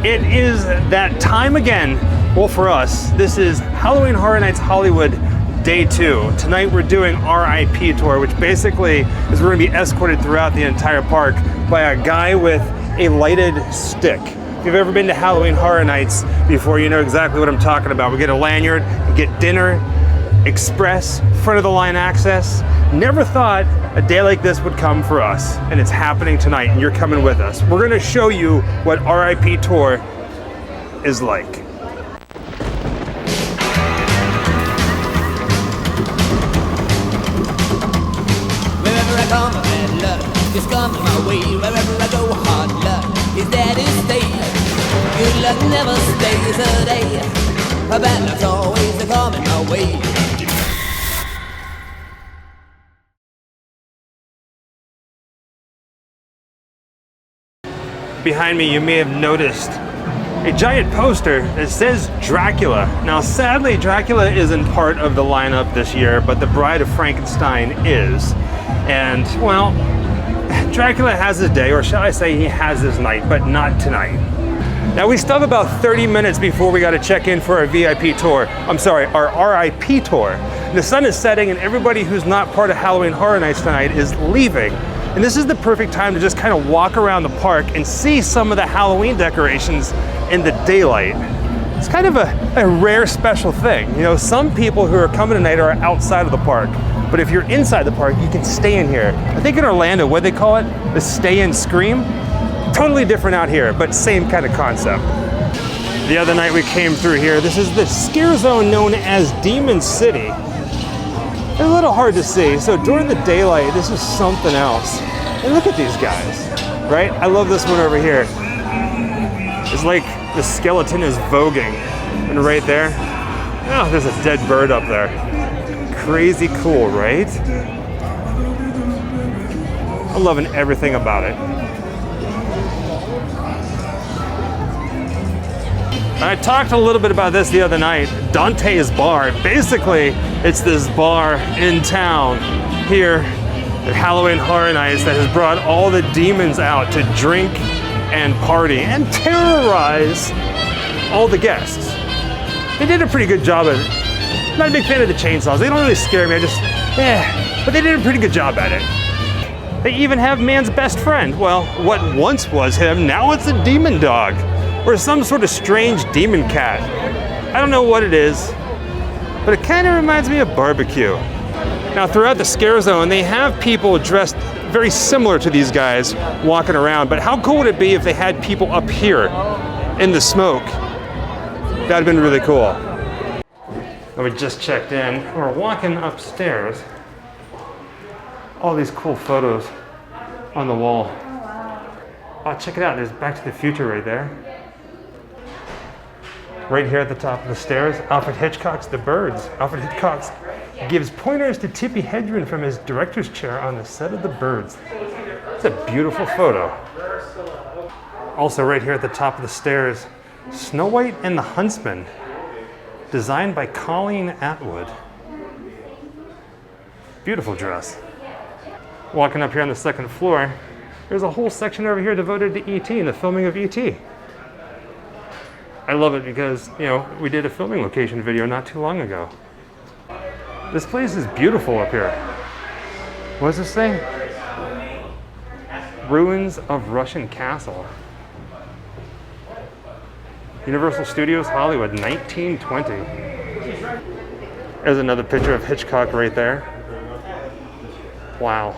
It is that time again. Well, for us, this is Halloween Horror Nights Hollywood Day 2. Tonight we're doing R.I.P tour, which basically is we're going to be escorted throughout the entire park by a guy with a lighted stick. If you've ever been to Halloween Horror Nights before, you know exactly what I'm talking about. We get a lanyard, we get dinner, express, front of the line access. Never thought a day like this would come for us, and it's happening tonight, and you're coming with us. We're gonna show you what R.I.P tour is like. Wherever I come, bad luck is coming my way. Wherever I go, hard luck is there to stay. Good luck never stays a day. A bad luck's always coming my way. Behind me, you may have noticed a giant poster that says Dracula. Now, sadly, Dracula isn't part of the lineup this year, but the Bride of Frankenstein is. And, well, Dracula has his day, or shall I say he has his night, but not tonight. Now, we still have about 30 minutes before we got to check in for our VIP tour. I'm sorry, our R.I.P tour. The sun is setting and everybody who's not part of Halloween Horror Nights tonight is leaving. And this is the perfect time to just kind of walk around the park and see some of the Halloween decorations in the daylight. It's kind of a rare special thing. You know, some people who are coming tonight are outside of the park, but if you're inside the park, you can stay in here. I think in Orlando, what do they call it? The stay and scream? Totally different out here, but same kind of concept. The other night we came through here, this is the scare zone known as Demon City. It's a little hard to see, so during the daylight, this is something else. And look at these guys, right? I love this one over here. It's like the skeleton is voguing. And right there, oh, there's a dead bird up there. Crazy cool, right? I'm loving everything about it. I talked a little bit about this the other night, Dante's bar. Basically, it's this bar in town here at Halloween Horror Nights that has brought all the demons out to drink and party and terrorize all the guests. They did a pretty good job of it. I'm not a big fan of the chainsaws. They don't really scare me. But they did a pretty good job at it. They even have man's best friend. Well, what once was him, now it's a demon dog. Or some sort of strange demon cat. I don't know what it is, but it kind of reminds me of barbecue. Now, throughout the scare zone, they have people dressed very similar to these guys walking around, but how cool would it be if they had people up here in the smoke? That'd have been really cool. And we just checked in. We're walking upstairs. All these cool photos on the wall. Oh, check it out. There's Back to the Future right there. Right here at the top of the stairs, Alfred Hitchcock's The Birds. Alfred Hitchcock gives pointers to Tippi Hedren from his director's chair on the set of The Birds. It's a beautiful photo. Also right here at the top of the stairs, Snow White and the Huntsman, designed by Colleen Atwood. Beautiful dress. Walking up here on the second floor, there's a whole section over here devoted to E.T. and the filming of E.T. I love it because, you know, we did a filming location video not too long ago. This place is beautiful up here. What does this say? Ruins of Russian Castle. Universal Studios Hollywood, 1920. There's another picture of Hitchcock right there. Wow.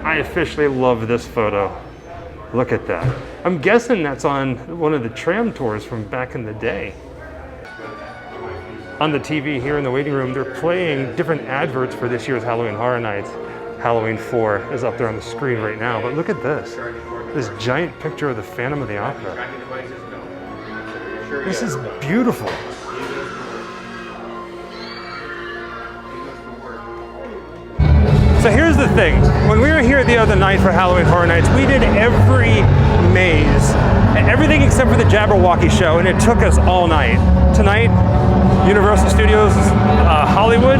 I officially love this photo. Look at that. I'm guessing that's on one of the Tram tours from back in the day. On the TV here in the waiting room, they're playing different adverts for this year's Halloween Horror Nights. Halloween 4 is up there on the screen right now, but look at this. This giant picture of the Phantom of the Opera. This is beautiful. So here's the thing. When we were here the other night for Halloween Horror Nights, we did every maze, everything except for the Jabberwocky show, and it took us all night. Tonight, Universal Studios Hollywood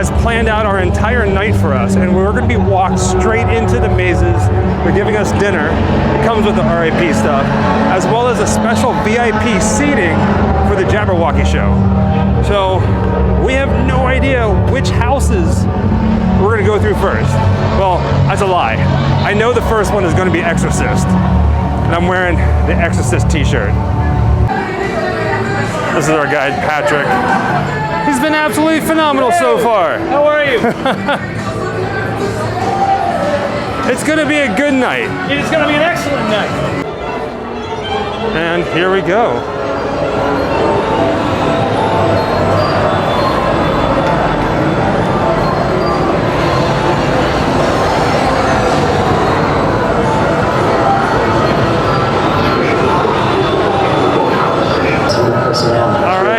has planned out our entire night for us, and we're going to be walked straight into the mazes. They're giving us dinner. It comes with the R.I.P. stuff, as well as a special VIP seating for the Jabberwocky show. So we have no idea which houses we're going to go through first. Well, that's a lie. I know the first one is going to be Exorcist, and I'm wearing the Exorcist t-shirt. This is our guide, Patrick. He's been absolutely phenomenal so far. How are you? It's gonna be a good night. It's gonna be an excellent night. And here we go. All right.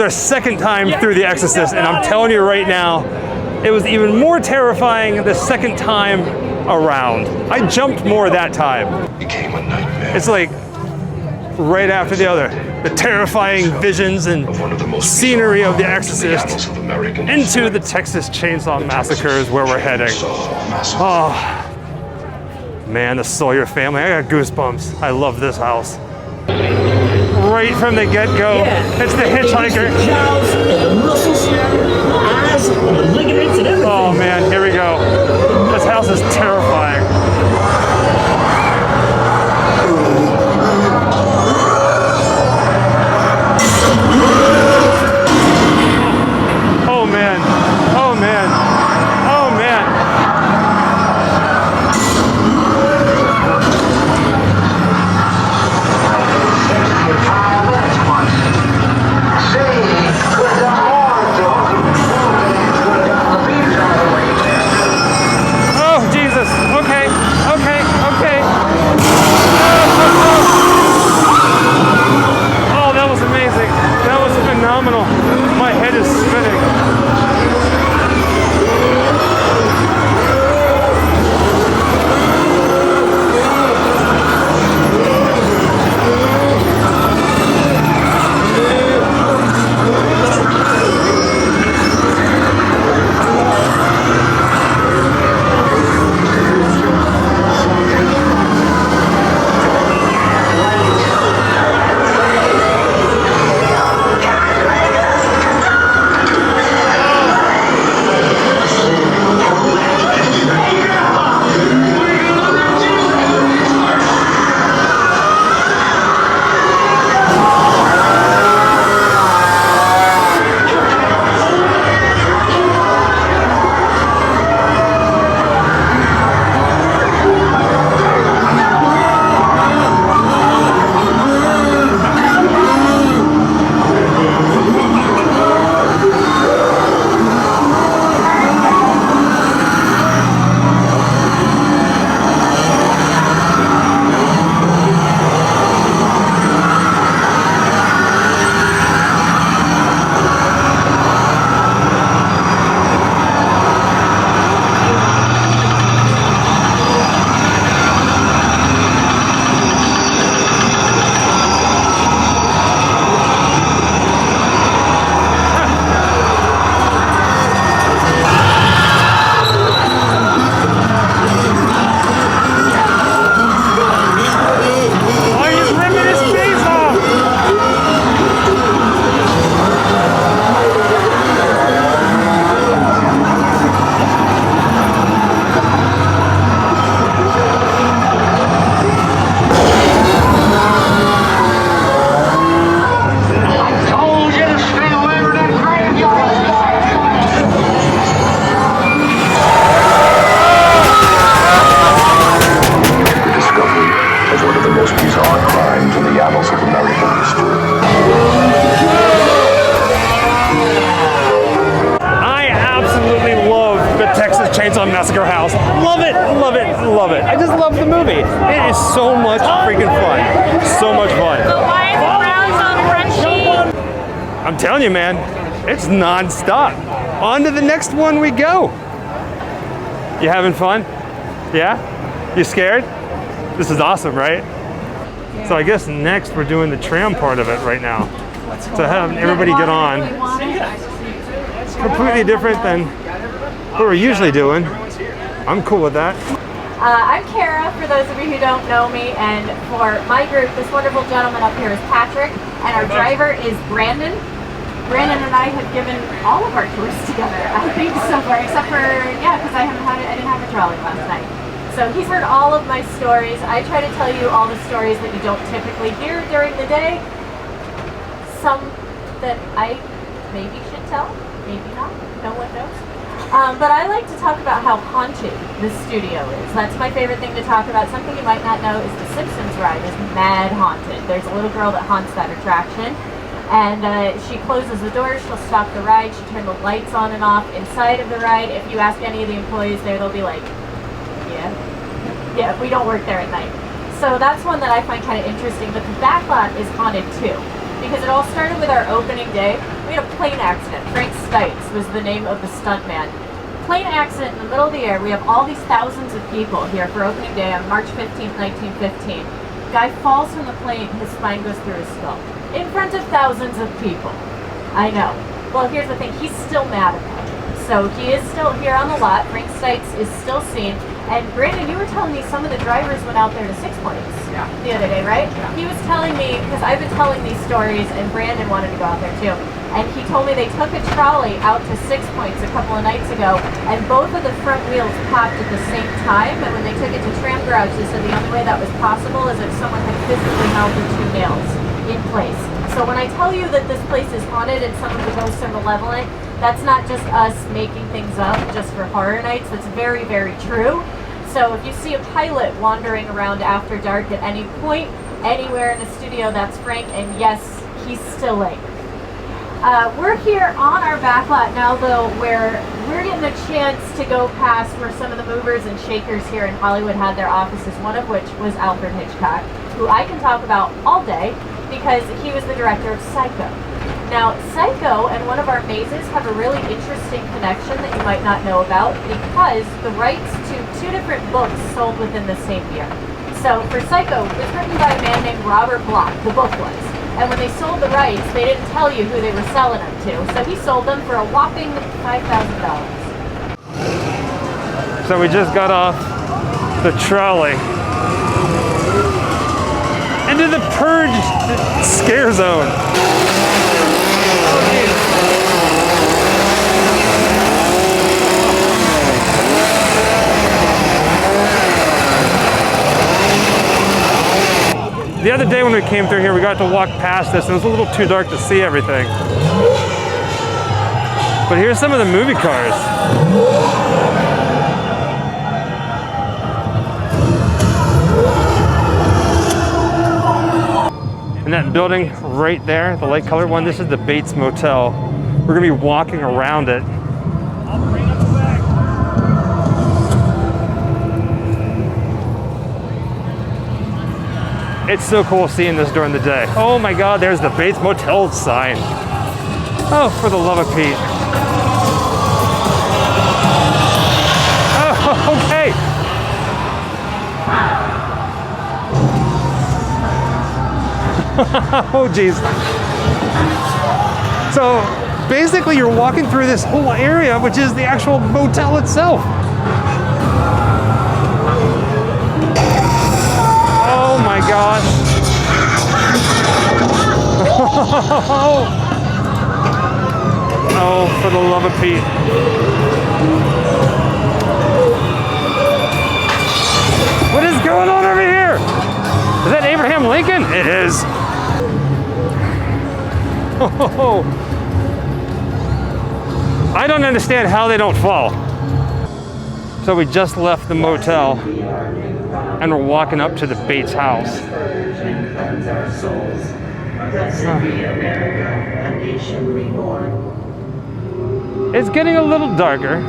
was our second time through The Exorcist, and I'm telling you right now, it was even more terrifying the second time around. I jumped more that time. Became a nightmare. It's like right after the other. The terrifying visions and scenery of The Exorcist into the Texas Chainsaw Massacre is where we're heading. Oh, man, the Sawyer family. I got goosebumps. I love this house. Right from the get-go, it's the hitchhiker. Oh man, here we go. This house is terrifying. Oh man, oh man, oh man. Massacre house. Love it, love it, love it. I just love the movie. It is so much freaking fun. So much fun. But why is it brown on crunchy? I'm telling you, man, it's non-stop. On to the next one we go. You having fun? Yeah? You scared? This is awesome, right? So I guess next we're doing the tram part of it right now. So having everybody get on. It's completely different than what we're usually doing. I'm cool with that. I'm Kara, for those of you who don't know me, and for my group, this wonderful gentleman up here is Patrick, and our driver is Brandon. Brandon and I have given all of our tours together, I think, so far, except for, yeah, because I didn't have a trolley last night. So he's heard all of my stories. I try to tell you all the stories that you don't typically hear during the day. Some that I maybe should tell, maybe not, no one knows. But I like to talk about how haunted this studio is. That's my favorite thing to talk about. Something you might not know is the Simpsons ride is mad haunted. There's a little girl that haunts that attraction. And she closes the doors, she'll stop the ride, she turns the lights on and off inside of the ride. If you ask any of the employees there, they'll be like, yeah, we don't work there at night. So that's one that I find kind of interesting, but the back lot is haunted too. Because it all started with our opening day. We had a plane accident. Frank Stites was the name of the stuntman. Plane accident in the middle of the air. We have all these thousands of people here for opening day on March 15th, 1915. Guy falls from the plane, his spine goes through his skull. In front of thousands of people. I know. Well, here's the thing, he's still mad about it. So he is still here on the lot. Frank Stites is still seen. And Brandon, you were telling me some of the drivers went out there to Six Points the other day, right? Yeah. He was telling me, because I've been telling these stories, and Brandon wanted to go out there too. And he told me they took a trolley out to Six Points a couple of nights ago, and both of the front wheels popped at the same time. And when they took it to Tram Garage, they said the only way that was possible is if someone had physically held the two nails in place. So when I tell you that this place is haunted and some of the ghosts are malevolent, that's not just us making things up just for horror nights. That's very, very true. So if you see a pilot wandering around after dark at any point, anywhere in the studio, that's Frank, and yes, he's still angry. We're here on our back lot now, though, where we're getting a chance to go past where some of the movers and shakers here in Hollywood had their offices, one of which was Alfred Hitchcock, who I can talk about all day because he was the director of Psycho. Now, Psycho and one of our mazes have a really interesting connection that you might not know about because the rights to two different books sold within the same year. So for Psycho, it was written by a man named Robert Bloch, the book was. And when they sold the rights, they didn't tell you who they were selling them to. So he sold them for a whopping $5,000. So we just got off the trolley into the Purge scare zone. The other day when we came through here, we got to walk past this and it was a little too dark to see everything. But here's some of the movie cars. And that building right there, the light colored one, this is the Bates Motel. We're gonna be walking around it. It's so cool seeing this during the day. Oh my God, there's the Bates Motel sign. Oh, for the love of Pete. Oh, okay. Oh, geez. So basically you're walking through this whole area, which is the actual motel itself. Oh my gosh. Oh, for the love of Pete. What is going on over here? Is that Abraham Lincoln? It is. Oh, I don't understand how they don't fall. So we just left the motel and we're walking up to the Bates house. It's getting a little darker.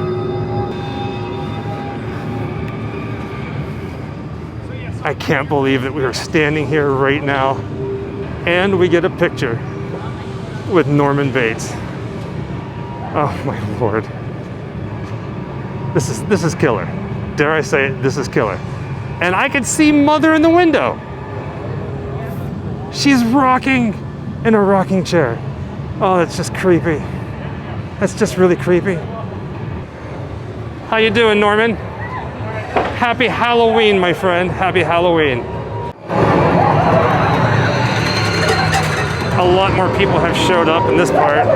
I can't believe that we are standing here right now and we get a picture with Norman Bates. Oh my Lord. This is killer. Dare I say it, this is killer. And I could see Mother in the window. She's rocking in a rocking chair. Oh, that's just creepy. That's just really creepy. How you doing, Norman? Happy Halloween, my friend. Happy Halloween. A lot more people have showed up in this part.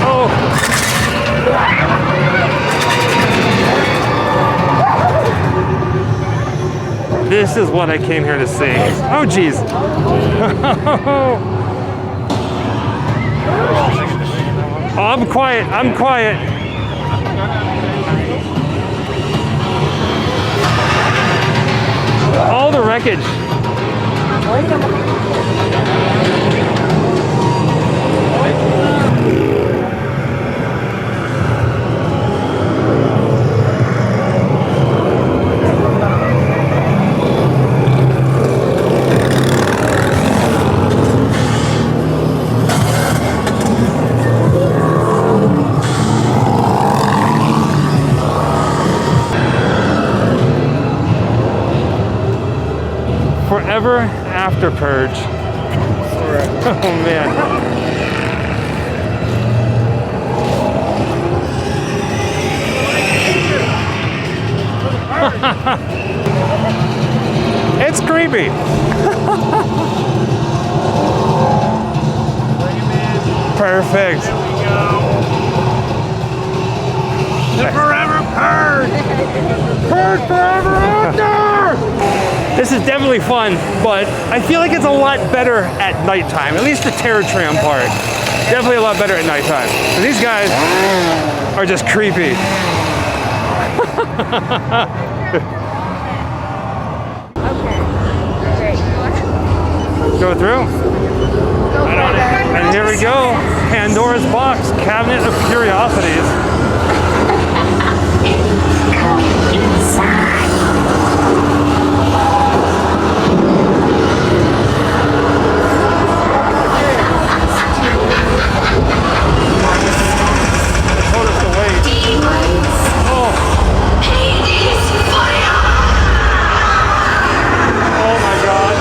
Oh. This is what I came here to see. Oh, geez. Oh, I'm quiet. I'm quiet. All the wreckage. Forever after Purge. Oh man. It's creepy. Perfect. There we go. The forever purge. Purge forever after. This is definitely fun, but I feel like it's a lot better at nighttime. At least the Terror Tram part. Definitely a lot better at nighttime. And these guys are just creepy. Go through. And here we go. Pandora's box, cabinet of curiosities. Told us to wait. Oh. Oh my God.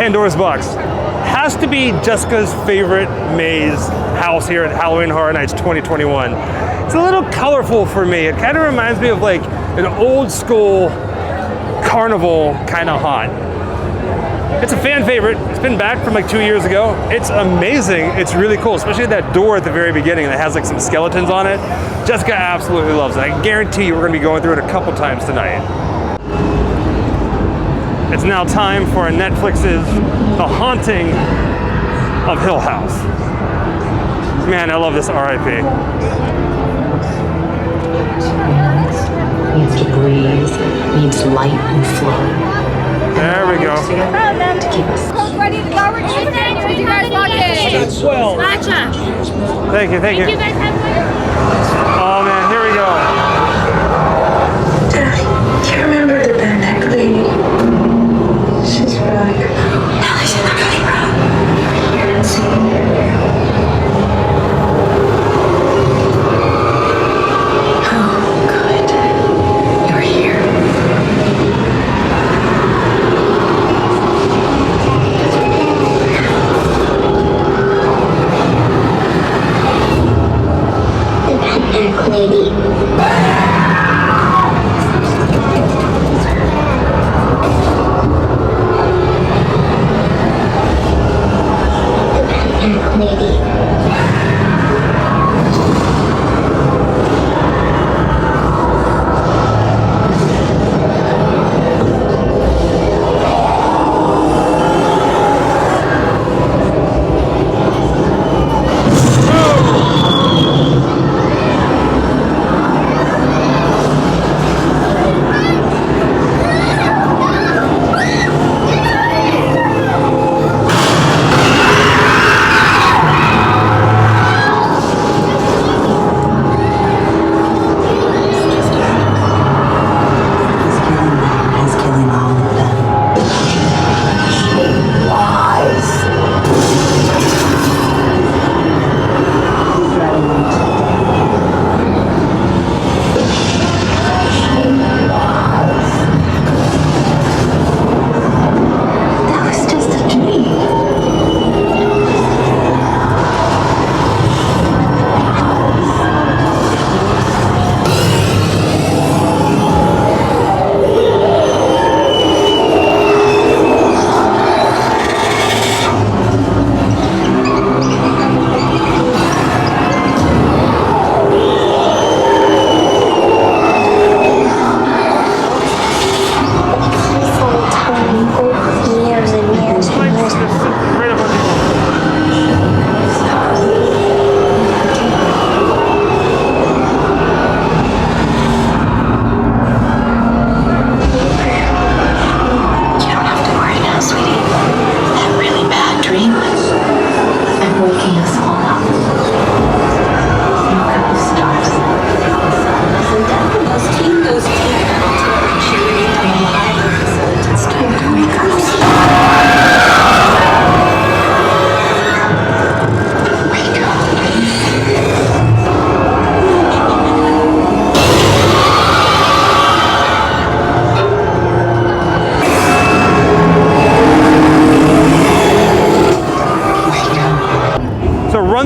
Pandora's box. Has to be Jessica's favorite maze house here at Halloween Horror Nights 2021. It's a little colorful for me. It kind of reminds me of like an old school carnival kind of haunt. It's a fan favorite. It's been back from like 2 years ago. It's amazing. It's really cool, especially that door at the very beginning that has like some skeletons on it. Jessica absolutely loves it. I guarantee you we're gonna be going through it a couple times tonight. It's now time for Netflix's The Haunting of Hill House. Man, I love this R.I.P. Needs to breathe, needs light and flow. There we go. To keep us. Ready to go. We're just saying, did you guys walk in? Well, Gotcha. Thank you, thank you. You guys have Oh man, here we go. Dad, do you remember the redneck lady? She's really good. Now she's not really proud. You're insane. Oh, good. You're here. The redneck lady.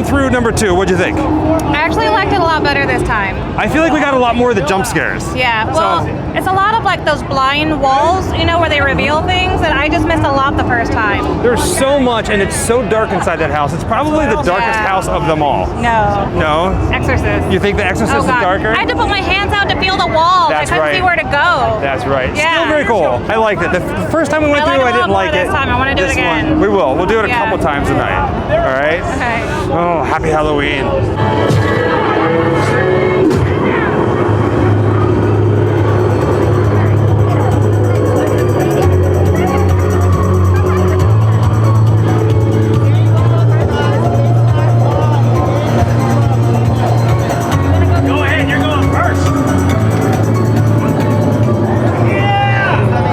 Through number 2, what'd you think? I actually liked it a lot better this time. I feel like we got a lot more of the jump scares. Yeah, well, it's a lot of like those blind walls, you know, where they reveal things, and I just missed a lot the first time. There's so much, and it's so dark inside that house. It's probably the darkest house of them all. No. No? Exorcist. You think the Exorcist Oh, is God. darker? I had to put my hands out to feel the walls. That's I couldn't right. see where to go. That's right. Yeah. Still very cool. I liked it. The first time we went I through, like I it a didn't lot like more it. this time. I wanna do it This again. one, we will. We'll do it a Yeah. couple times tonight. All right? Okay. Oh, happy Halloween. go ahead, you're going first. Yeah!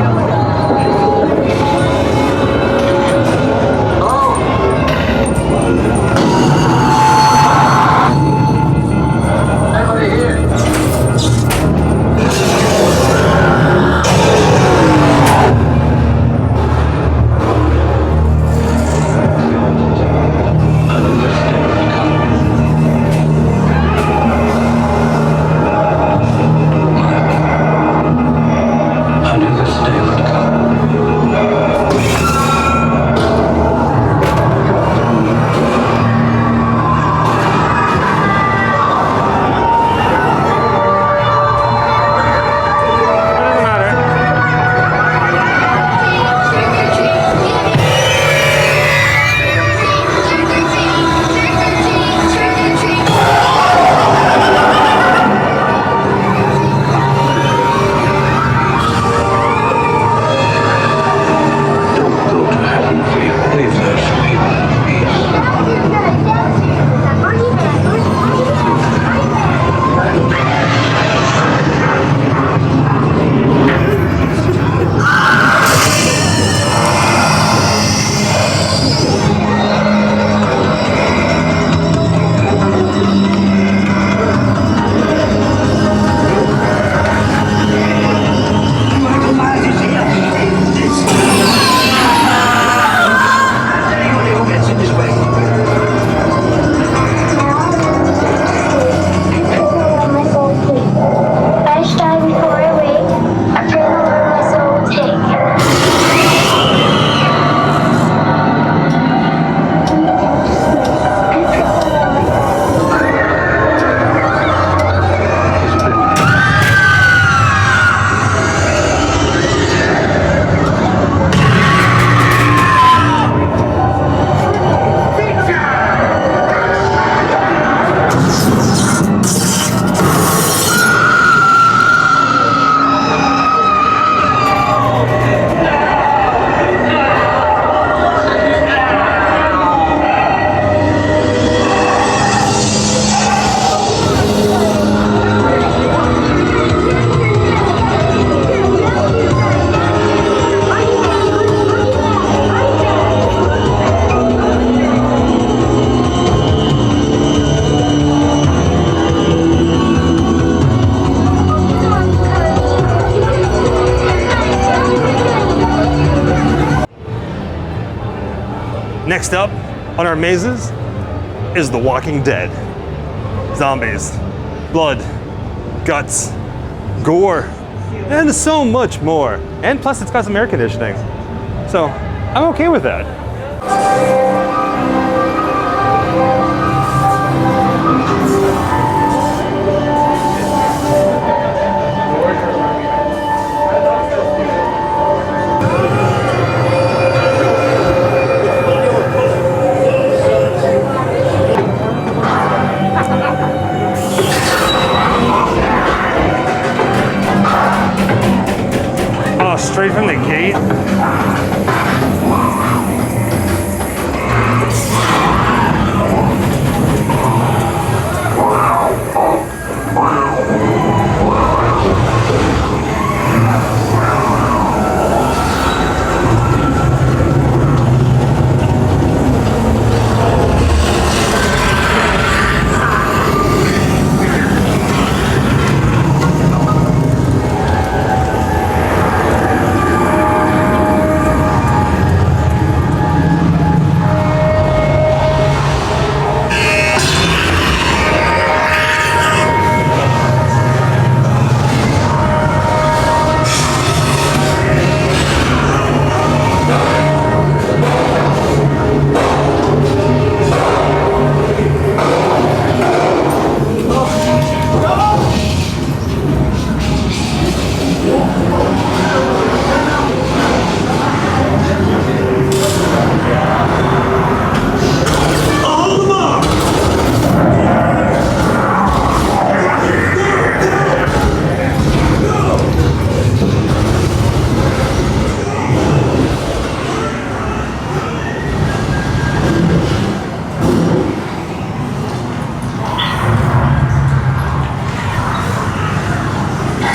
Next up on our mazes is The Walking Dead. Zombies, blood, guts, gore, and so much more. And plus it's got some air conditioning. So I'm okay with that. Straight from the gate.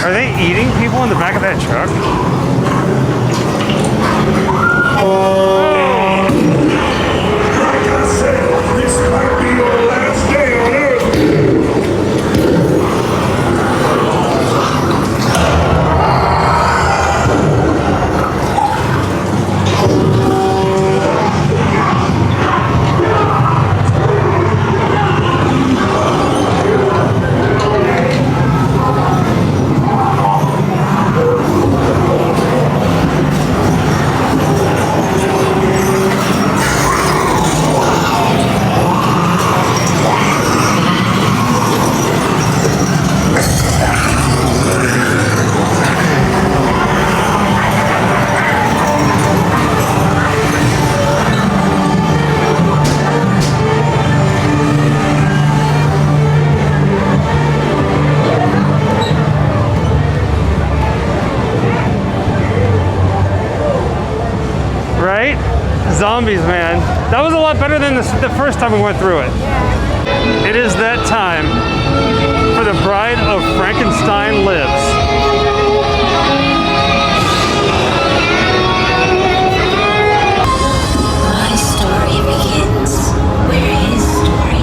Are they eating people in the back of that truck? Like I said, this might be your last day on Earth. Zombies, man. That was a lot better than the first time we went through it. It is that time for the Bride of Frankenstein Lives. My story begins where his story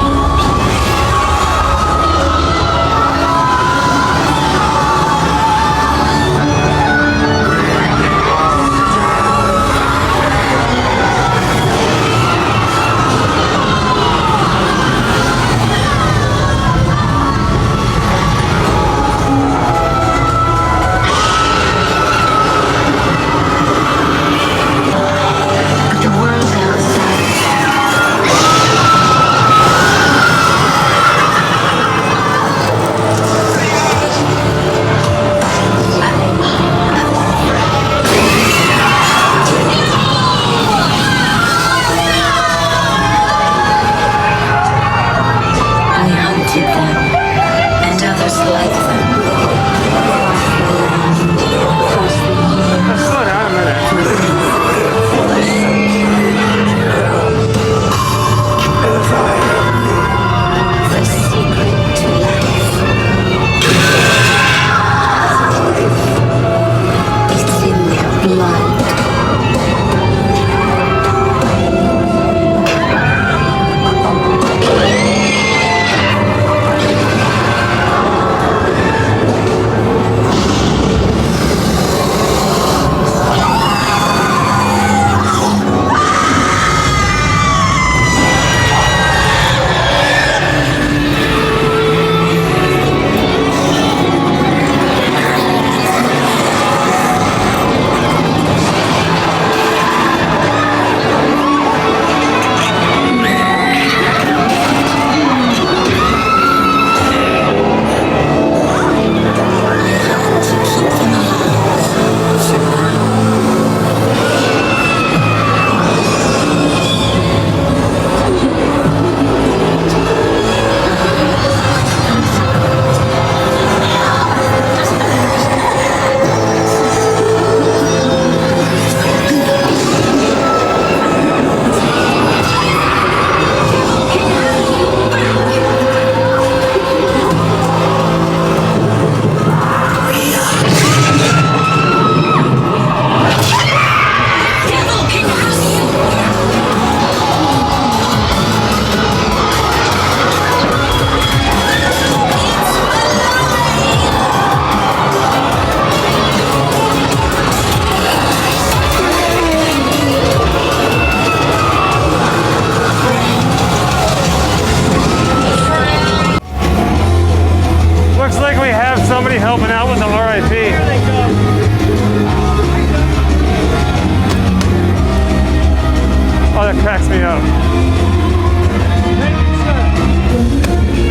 that cracks me up.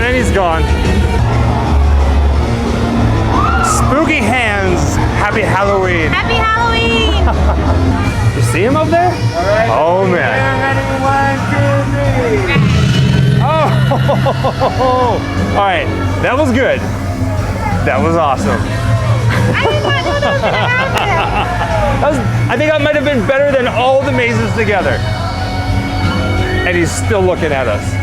And he's gone. Spooky hands. Happy Halloween. Happy Halloween! You see him up there? Oh man. Oh. All right. That was good. That was awesome. I did not know that was gonna happen. I think that might have been better than all the mazes together. And he's still looking at us.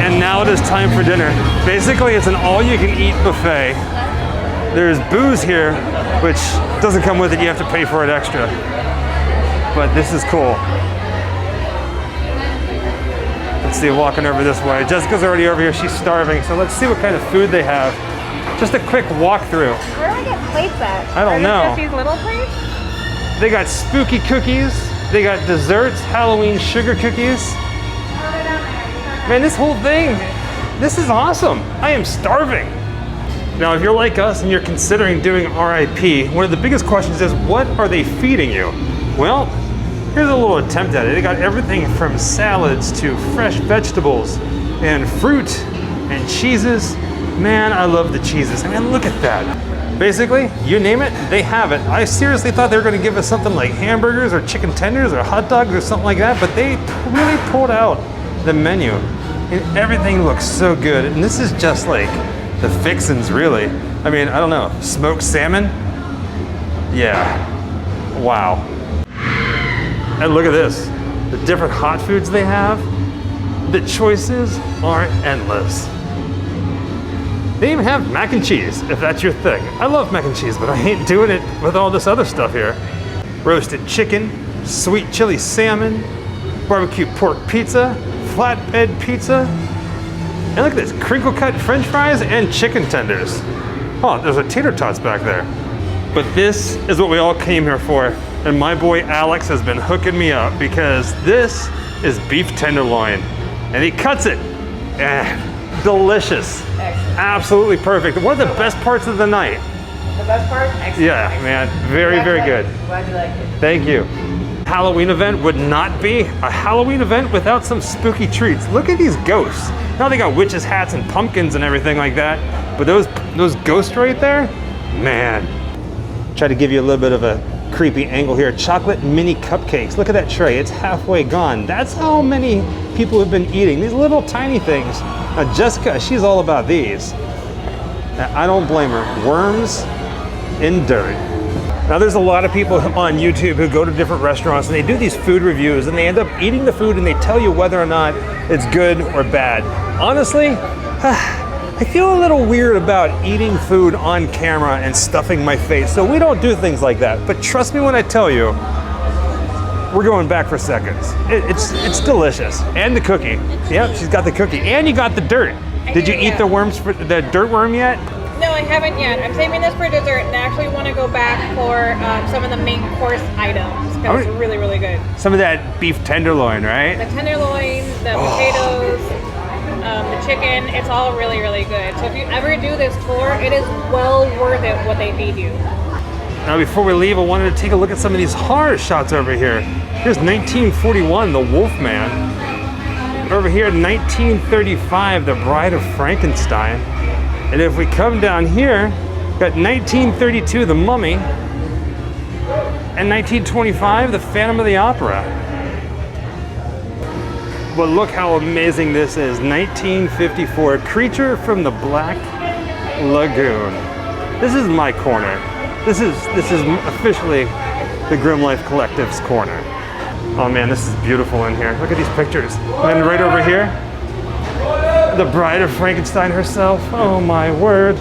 And now it is time for dinner. Basically, it's an all-you-can-eat buffet. There's booze here, which doesn't come with it. You have to pay for it extra. But this is cool. Let's see, walking over this way. Jessica's already over here. She's starving. So let's see what kind of food they have. Just a quick walkthrough. Where do I get plates at? I don't know. Just these little plates? They got spooky cookies. They got desserts, Halloween sugar cookies. Man, this whole thing, this is awesome. I am starving. Now, if you're like us and you're considering doing R.I.P, one of the biggest questions is, what are they feeding you? Well, here's a little attempt at it. They got everything from salads to fresh vegetables and fruit and cheeses. Man, I love the cheeses. I mean, look at that. Basically, you name it, they have it. I seriously thought they were gonna give us something like hamburgers or chicken tenders or hot dogs or something like that, but they really pulled out the menu. And everything looks so good. And this is just like the fixins, really. I mean, I don't know, smoked salmon? Yeah, wow. And look at this, the different hot foods they have. The choices are endless. They even have mac and cheese, if that's your thing. I love mac and cheese, but I ain't doing it with all this other stuff here. Roasted chicken, sweet chili salmon, barbecue pork pizza, flatbed pizza, and look at this, crinkle cut french fries and chicken tenders. Oh, there's a tater tots back there. But this is what we all came here for, and my boy Alex has been hooking me up because this is beef tenderloin, and he cuts it. Delicious. Excellent. Absolutely perfect. One of the best parts of the night. The best part? Excellent. Yeah, man, very, very good. Glad you liked it. Thank you. Halloween event would not be a Halloween event without some spooky treats. Look at these ghosts. Now they got witches' hats and pumpkins and everything like that, but those ghosts right there, man. Try to give you a little bit of a creepy angle here. Chocolate mini cupcakes. Look at that tray, it's halfway gone. That's how many people have been eating these little tiny things. Now Jessica, she's all about these. I don't blame her. Worms in dirt. Now there's a lot of people on YouTube who go to different restaurants and they do these food reviews and they end up eating the food and they tell you whether or not it's good or bad. Honestly, I feel a little weird about eating food on camera and stuffing my face, so we don't do things like that. But trust me when I tell you, we're going back for seconds. It's delicious. And the cookie. Yep, she's got the cookie. And you got the dirt. Did you eat the dirt worm yet? No, I haven't yet. I'm saving this for dessert and I actually want to go back for some of the main course items because it's really, really good. Some of that beef tenderloin, right? The tenderloin, the potatoes, the chicken, it's all really, really good. So if you ever do this tour, it is well worth it what they feed you. Now before we leave, I wanted to take a look at some of these horror shots over here. Here's 1941, The Wolfman. Over here, 1935, The Bride of Frankenstein. And if we come down here, got 1932, The Mummy. And 1925, The Phantom of the Opera. But look how amazing this is. 1954, Creature from the Black Lagoon. This is my corner. This is officially the Grimm Life Collective's corner. Oh man, this is beautiful in here. Look at these pictures. And right over here, the Bride of Frankenstein herself. Oh my word.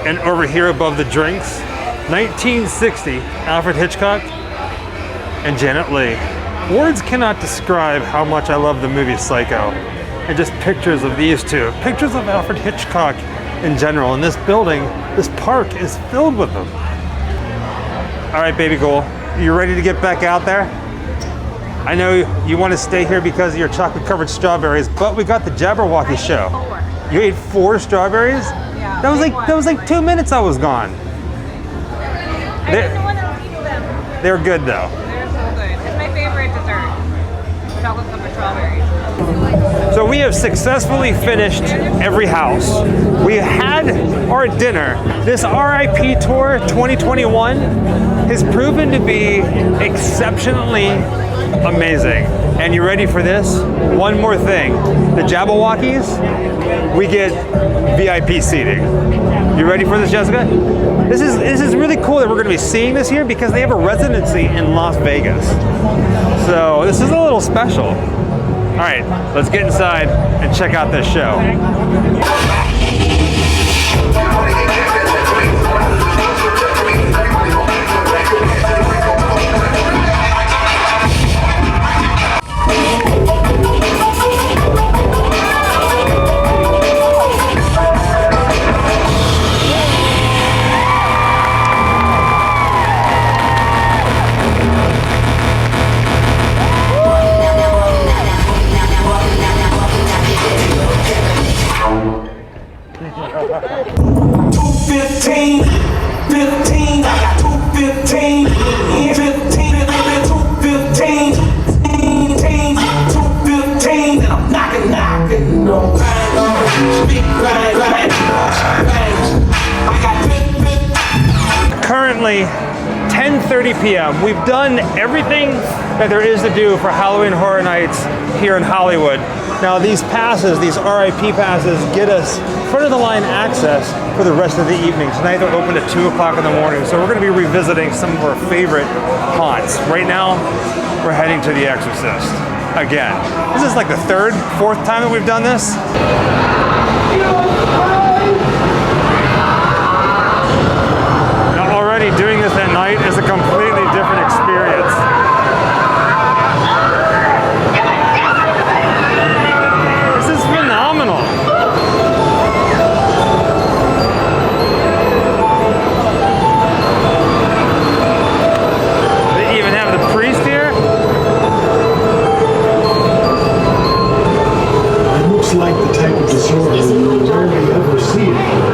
And over here above the drinks, 1960, Alfred Hitchcock and Janet Leigh. Words cannot describe how much I love the movie Psycho. And just pictures of these two. Pictures of Alfred Hitchcock in general. And this building, this park is filled with them. All right, baby girl, you ready to get back out there? I know you want to stay here because of your chocolate-covered strawberries, but we got the Jabberwocky show. You ate 4 strawberries? Yeah. That was like 2 minutes I was gone. I didn't want to eat them. They're good though. They're so good. It's my favorite dessert. Chocolate covered strawberries. So we have successfully finished every house. We had our dinner. This R.I.P. tour 2021 has proven to be exceptionally amazing. And you ready for this? One more thing. The Jabberwockies, we get VIP seating. You ready for this, Jessica? This is really cool that we're going to be seeing this here because they have a residency in Las Vegas. So this is a little special. All right, let's get inside and check out this show. Currently 10:30 p.m. We've done everything that there is to do for Halloween Horror Nights here in Hollywood. Now these passes, these R.I.P. passes, get us front of the line access for the rest of the evening. Tonight they're open at 2 o'clock in the morning, so we're going to be revisiting some of our favorite haunts. Right now, we're heading to the Exorcist again. This is like the 3rd, 4th time that we've done this. Now already doing this at night is a completely different experience. This is phenomenal. They even have the priest here. It looks like the type of disorder you rarely ever see it.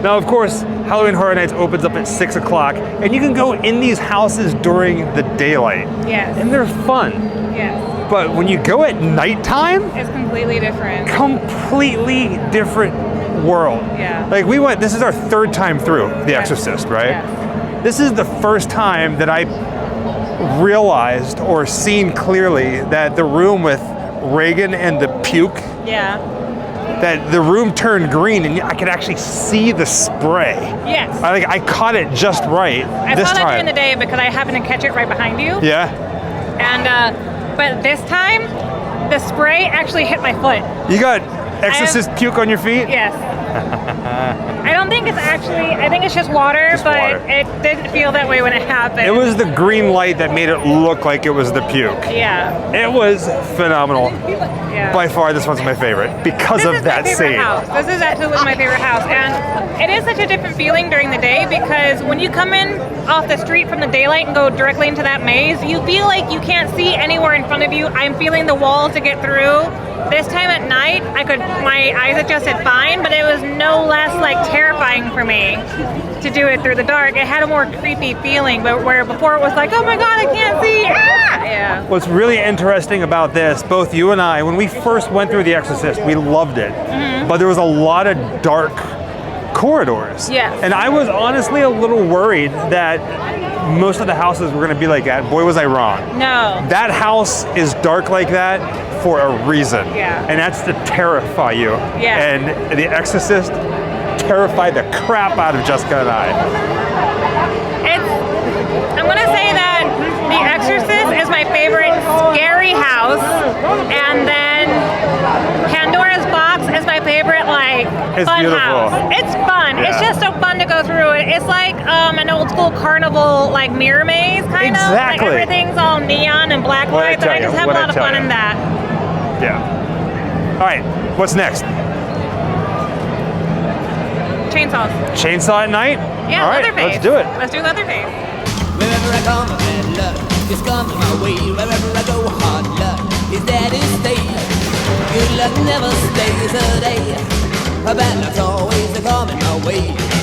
Now, of course, Halloween Horror Nights opens up at 6 o'clock, and you can go in these houses during the daylight. Yes. And they're fun. Yes. But when you go at nighttime, It's completely different. completely different world. Yeah. Like we went, this is our 3rd time through The Yes. Exorcist, right? Yes. This is the first time that I realized or seen clearly that the room with Reagan and the puke, Yeah. that the room turned green and I could actually see the spray. Yes. I caught it just right I this saw that time. during the day because I happened to catch it right behind you. Yeah. And but this time, the spray actually hit my foot. You got Exorcist puke on your feet? Yes. I don't think it's actually, I think it's just water, but water. it didn't feel that way when it happened. It was the green light that made it look like it was the puke. Yeah. It was phenomenal. Yeah. By far, this one's my favorite because This of is that my favorite scene. house. This is absolutely my favorite house, and it is such a different feeling during the day because when you come in off the street from the daylight and go directly into that maze, you feel like you can't see anywhere in front of you. I'm feeling the walls to get through. This time at night, my eyes adjusted fine, but it was no less like terrifying for me to do it through the dark. It had a more creepy feeling, but where before it was like, oh my god, I can't see. Ah! Yeah. What's really interesting about this, both you and I, when we first went through The Exorcist, we loved it. But there was a lot of dark corridors. Yes. And I was honestly a little worried that most of the houses were going to be like that. Boy, was I wrong. No. That house is dark like that for a reason. Yeah. And that's to terrify you. Yeah. And The Exorcist terrified the crap out of Jessica and I. I'm gonna say that The Exorcist is my favorite scary house, and then Pandora's Box is my favorite It's fun beautiful. house. It's fun. Yeah. It's just so fun to go through it. It's like an old school carnival mirror maze kind of. Exactly. Like everything's all neon and black What'd I lights, and I tell just you? have a What'd I lot of tell fun you? in that. Yeah. All right, what's next? Chainsaws. Chainsaw at night? Yeah, All right, Leatherface. let's do it. Let's do Leatherface. Wherever I come, bad luck is coming my way. Wherever I go, hard luck is there to stay. Good luck never stays a day. Bad luck's always coming my way.